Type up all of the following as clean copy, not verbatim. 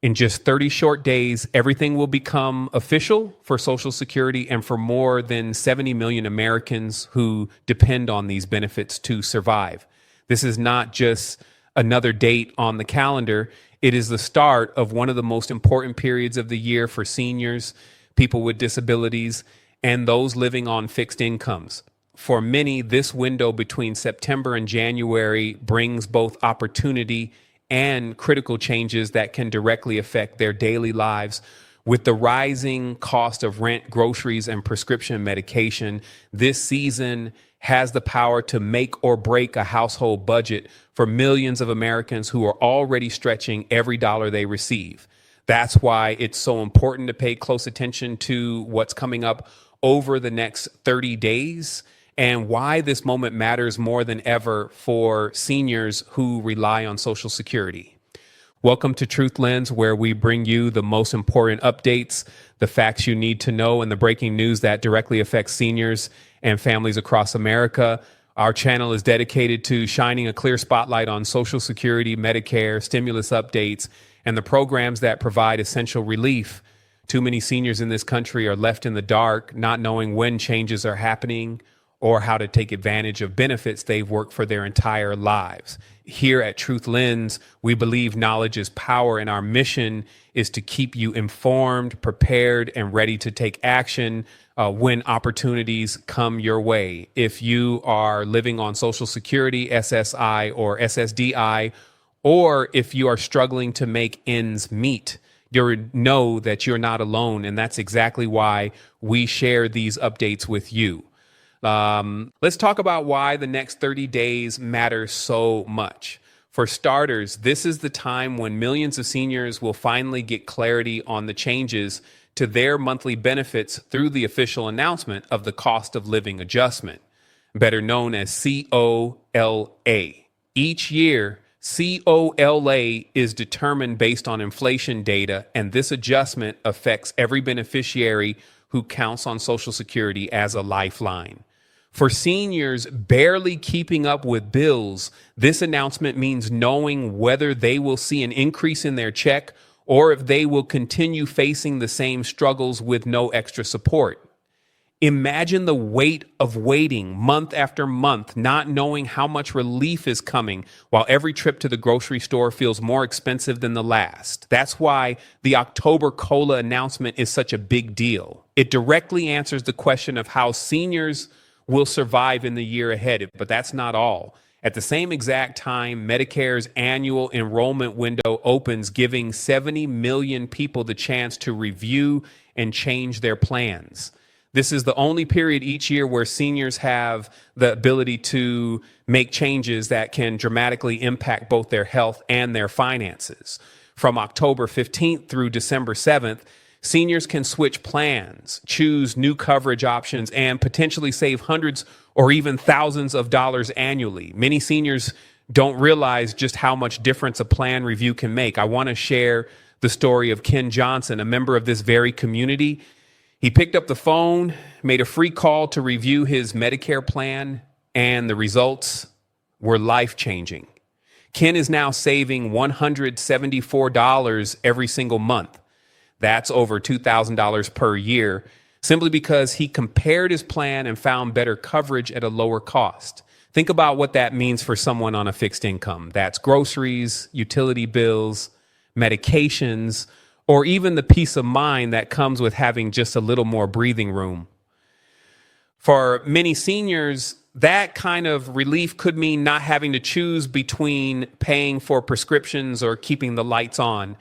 In just 30 short days, everything will become official for Social Security and for more than 70 million Americans who depend on these benefits to survive. This is not just another date on the calendar. It is the start of one of the most important periods of the year for seniors, people with disabilities, and those living on fixed incomes. For many, this window between September and January brings both opportunity and critical changes that can directly affect their daily lives. With the rising cost of rent, groceries, and prescription medication, this season has the power to make or break a household budget for millions of Americans who are already stretching every dollar they receive. That's why it's so important to pay close attention to what's coming up over the next 30 days and why this moment matters more than ever for seniors who rely on Social Security. Welcome to Truth Lens, where we bring you the most important updates, the facts you need to know, and the breaking news that directly affects seniors and families across America. Our channel is dedicated to shining a clear spotlight on Social Security, Medicare, stimulus updates, and the programs that provide essential relief. Too many seniors in this country are left in the dark, not knowing when changes are happening or how to take advantage of benefits they've worked for their entire lives. Here at Truth Lens, we believe knowledge is power, and our mission is to keep you informed, prepared, and ready to take action when opportunities come your way. If you are living on Social Security, SSI, or SSDI, or if you are struggling to make ends meet, you know that you're not alone, and that's exactly why we share these updates with you. Let's talk about why the next 30 days matter so much. For starters, this is the time when millions of seniors will finally get clarity on the changes to their monthly benefits through the official announcement of the cost of living adjustment, better known as COLA. Each year, COLA is determined based on inflation data, and this adjustment affects every beneficiary who counts on Social Security as a lifeline. For seniors barely keeping up with bills, this announcement means knowing whether they will see an increase in their check or if they will continue facing the same struggles with no extra support. Imagine the weight of waiting month after month, not knowing how much relief is coming, while every trip to the grocery store feels more expensive than the last. That's why the October COLA announcement is such a big deal. It directly answers the question of how seniors will survive in the year ahead, but that's not all. At the same exact time, Medicare's annual enrollment window opens, giving 70 million people the chance to review and change their plans. This is the only period each year where seniors have the ability to make changes that can dramatically impact both their health and their finances. From October 15th through December 7th, seniors can switch plans, choose new coverage options, and potentially save hundreds or even thousands of dollars annually. Many seniors don't realize just how much difference a plan review can make. I want to share the story of Ken Johnson, a member of this very community. He picked up the phone, made a free call to review his Medicare plan, and the results were life-changing. Ken is now saving $174 every single month. That's over $2,000 per year, simply because he compared his plan and found better coverage at a lower cost. Think about what that means for someone on a fixed income. That's groceries, utility bills, medications, or even the peace of mind that comes with having just a little more breathing room. For many seniors, that kind of relief could mean not having to choose between paying for prescriptions or keeping the lights on.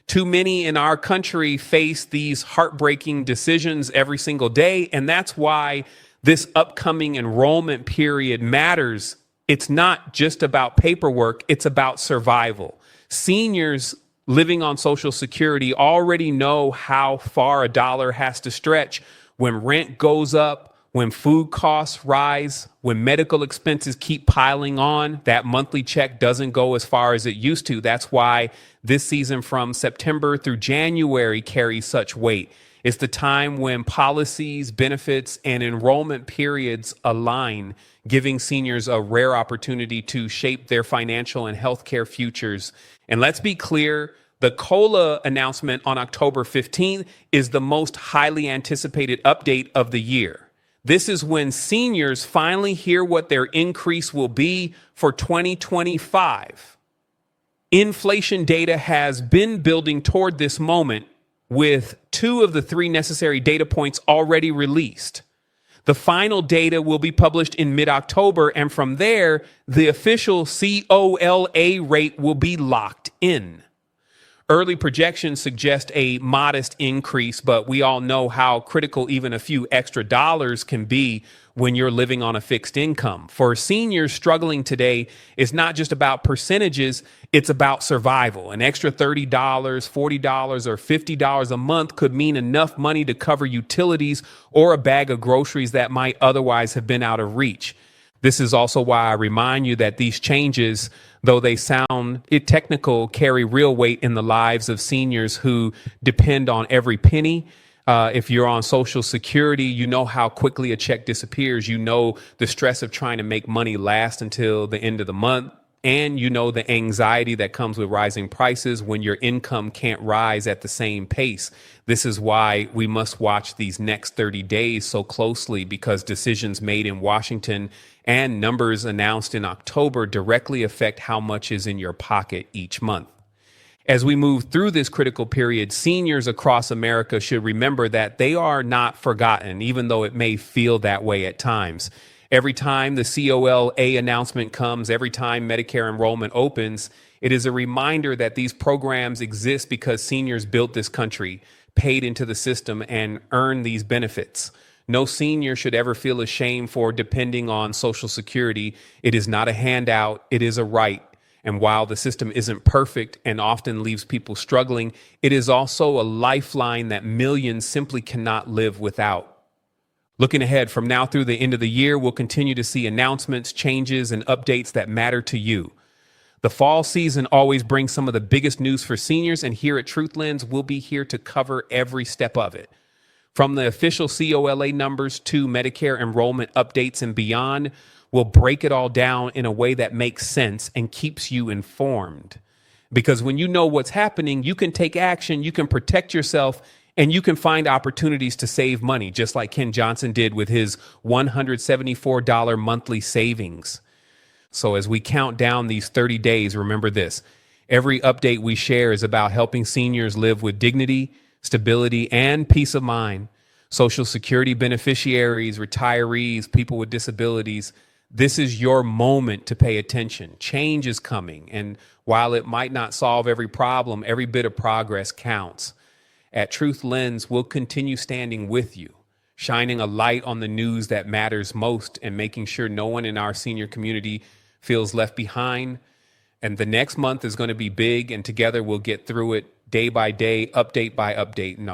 Too many in our country face these heartbreaking decisions every single day, and that's why this upcoming enrollment period matters. It's not just about paperwork, it's about survival. Seniors living on Social Security already know how far a dollar has to stretch when rent goes up, when food costs rise, when medical expenses keep piling on. That monthly check doesn't go as far as it used to. That's why this season from September through January carries such weight. It's the time when policies, benefits, and enrollment periods align, giving seniors a rare opportunity to shape their financial and healthcare futures. And let's be clear, The COLA announcement on October 15th is the most highly anticipated update of the year. This is when seniors finally hear what their increase will be for 2025. Inflation data has been building toward this moment, with 2 of the 3 necessary data points already released. The final data will be published in mid-October, and from there, the official COLA rate will be locked in. Early projections suggest a modest increase, but we all know how critical even a few extra dollars can be when you're living on a fixed income. For seniors struggling today, it's not just about percentages, it's about survival. An extra $30, $40, or $50 a month could mean enough money to cover utilities or a bag of groceries that might otherwise have been out of reach. This is also why I remind you that these changes, though they sound technical, carry real weight in the lives of seniors who depend on every penny. If you're on Social Security, you know how quickly a check disappears. You know the stress of trying to make money last until the end of the month. And you know the anxiety that comes with rising prices when your income can't rise at the same pace. This is why we must watch these next 30 days so closely, because decisions made in Washington and numbers announced in October directly affect how much is in your pocket each month. As we move through this critical period, seniors across America should remember that they are not forgotten, even though it may feel that way at times. Every time the COLA announcement comes, every time Medicare enrollment opens, it is a reminder that these programs exist because seniors built this country, paid into the system, and earned these benefits. No senior should ever feel ashamed for depending on Social Security. It is not a handout, it is a right. And while the system isn't perfect and often leaves people struggling, it is also a lifeline that millions simply cannot live without. Looking ahead, from now through the end of the year, we'll continue to see announcements, changes, and updates that matter to you. The fall season always brings some of the biggest news for seniors, and here at Truth Lens, we'll be here to cover every step of it. From the official COLA numbers to Medicare enrollment updates and beyond, we'll break it all down in a way that makes sense and keeps you informed. Because when you know what's happening, you can take action, you can protect yourself, and you can find opportunities to save money, just like Ken Johnson did with his $174 monthly savings. So as we count down these 30 days, remember this: every update we share is about helping seniors live with dignity, stability, and peace of mind. Social Security beneficiaries, retirees, people with disabilities, this is your moment to pay attention. Change is coming, and while it might not solve every problem, every bit of progress counts. At Truth Lens, we'll continue standing with you, shining a light on the news that matters most and making sure no one in our senior community feels left behind. And the next month is going to be big, and together we'll get through it day by day, update by update. And